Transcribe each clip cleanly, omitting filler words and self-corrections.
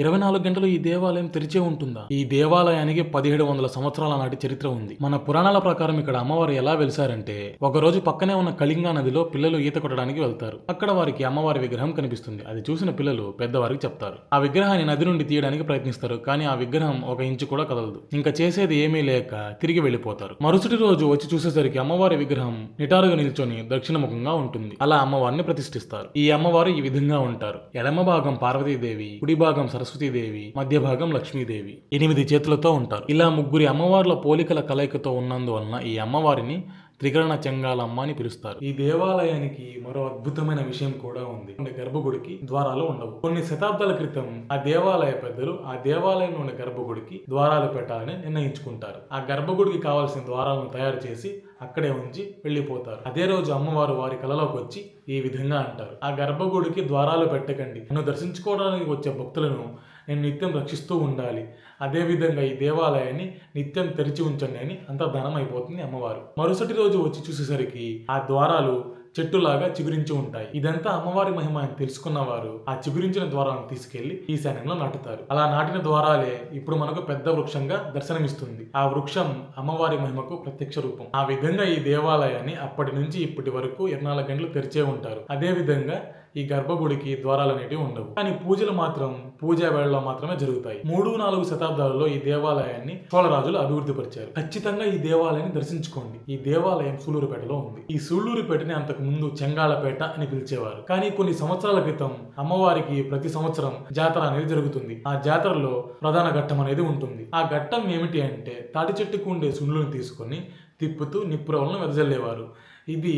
24 గంటలు ఈ దేవాలయం తెరిచే ఉంటుందా? ఈ దేవాలయానికి 1700 సంవత్సరాల నాటి చరిత్ర ఉంది. మన పురాణాల ప్రకారం ఇక్కడ అమ్మవారు ఎలా వెలిసారంటే, ఒకరోజు పక్కనే ఉన్న కళింగా నదిలో పిల్లలు ఈత కొట్టడానికి వెళ్తారు. అక్కడ వారికి అమ్మవారి విగ్రహం కనిపిస్తుంది. అది చూసిన పిల్లలు పెద్దవారికి చెప్తారు. ఆ విగ్రహాన్ని నది నుండి తీయడానికి ప్రయత్నిస్తారు. కానీ ఆ విగ్రహం 1 ఇంచు కూడా కదలదు. ఇంకా చేసేది ఏమీ లేక తిరిగి వెళ్లిపోతారు. మరుసటి రోజు వచ్చి చూసేసరికి అమ్మవారి విగ్రహం నిటారుగా నిల్చొని దక్షిణముఖంగా ఉంటుంది. అలా అమ్మవారిని ప్రతిష్ఠిస్తారు. ఈ అమ్మవారు ఈ విధంగా ఉంటారు. ఎడమ భాగం పార్వతీదేవి, కుడి భాగం సరస్వతీదేవి, మధ్య భాగం లక్ష్మీదేవి. 8 చేతులతో ఉంటారు. ఇలా ముగ్గురి అమ్మవార్ల పోలికల కలయికతో ఉన్నందువలన ఈ అమ్మవారిని త్రికరణ చెంగాలమ్మ అని పిలుస్తారు. ఈ దేవాలయానికి మరో అద్భుతమైన విషయం కూడా ఉంది. గర్భగుడికి ద్వారాలు ఉండవు. కొన్ని శతాబ్దాల క్రితం ఆ దేవాలయ పెద్దలు ఆ దేవాలయంలో ఉన్న గర్భగుడికి ద్వారాలు పెట్టాలని నిర్ణయించుకుంటారు. ఆ గర్భగుడికి కావాల్సిన ద్వారాలను తయారు చేసి అక్కడే ఉంచి వెళ్లిపోతారు. అదే రోజు అమ్మవారు వారి కలలోకి వచ్చి ఈ విధంగా అంటారు: ఆ గర్భగుడికి ద్వారాలు పెట్టకండి. నన్ను దర్శించుకోవడానికి వచ్చే భక్తులను నేను నిత్యం రక్షిస్తూ ఉండాలి. అదేవిధంగా ఈ దేవాలయాన్ని నిత్యం తెరిచి ఉంచండి అని అంతర్ధానం అయిపోతుంది అమ్మవారు. మరుసటి రోజు వచ్చి చూసేసరికి ఆ ద్వారాలు చెట్టులాగా చిగురించి ఉంటాయి. ఇదంతా అమ్మవారి మహిమ అని తెలుసుకున్న వారు ఆ చిగురించిన ద్వారాలను తీసుకెళ్లి ఈశాన్యంలో నాటుతారు. అలా నాటిన ద్వారాలే ఇప్పుడు మనకు పెద్ద వృక్షంగా దర్శనమిస్తుంది. ఆ వృక్షం అమ్మవారి మహిమకు ప్రత్యక్ష రూపం. ఆ విధంగా ఈ దేవాలయాన్ని అప్పటి నుంచి ఇప్పటి వరకు 24 గంటలు తెరిచే ఉంటారు. అదే విధంగా ఈ గర్భగుడికి ద్వారాలు అనేటివి ఉండవు. కానీ పూజలు మాత్రం పూజా వేళలో మాత్రమే జరుగుతాయి. 3-4 శతాబ్దాలలో ఈ దేవాలయాన్ని చోళరాజులు అభివృద్ధి పరిచారు. ఖచ్చితంగా ఈ దేవాలయాన్ని దర్శించుకోండి. ఈ దేవాలయం సూళ్లూరుపేటలో ఉంది. ఈ సూళ్లూరుపేటని అంతకు ముందు చెంగాళపేట అని పిలిచేవారు. కానీ కొన్ని సంవత్సరాల క్రితం అమ్మవారికి ప్రతి సంవత్సరం జాతర అనేది జరుగుతుంది. ఆ జాతరలో ప్రధాన ఘట్టం అనేది ఉంటుంది. ఆ ఘట్టం ఏమిటి అంటే, తాటి చెట్టుకు ఉండే సుండ్లను తీసుకొని తిప్పుతూ నిప్పురవలను వెదజల్లేవారు. ఇది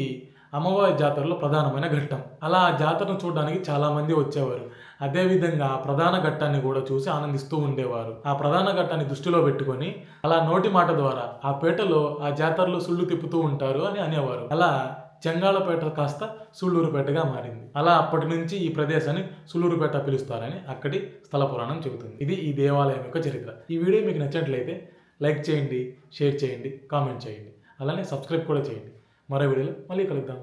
అమ్మవారి జాతరలో ప్రధానమైన ఘట్టం. అలా ఆ జాతరను చూడడానికి చాలా మంది వచ్చేవారు. అదేవిధంగా ఆ ప్రధాన ఘట్టాన్ని కూడా చూసి ఆనందిస్తూ ఉండేవారు. ఆ ప్రధాన ఘట్టాన్ని దృష్టిలో పెట్టుకొని అలా నోటి మాట ద్వారా ఆ పేటలో ఆ జాతరలో సుళ్ళు తిప్పుతూ ఉంటారు అని అనేవారు. అలా చెంగాళపేట కాస్త సూళ్లూరుపేటగా మారింది. అలా అప్పటి నుంచి ఈ ప్రదేశాన్ని సూళ్లూరుపేట పిలుస్తారని అక్కడి స్థల పురాణం చెబుతుంది. ఇది ఈ దేవాలయం యొక్క చరిత్ర. ఈ వీడియో మీకు నచ్చినట్లయితే లైక్ చేయండి, షేర్ చేయండి, కామెంట్ చేయండి. అలానే సబ్స్క్రైబ్ కూడా చేయండి. మరో వీడియోలో మళ్ళీ కలుద్దాం.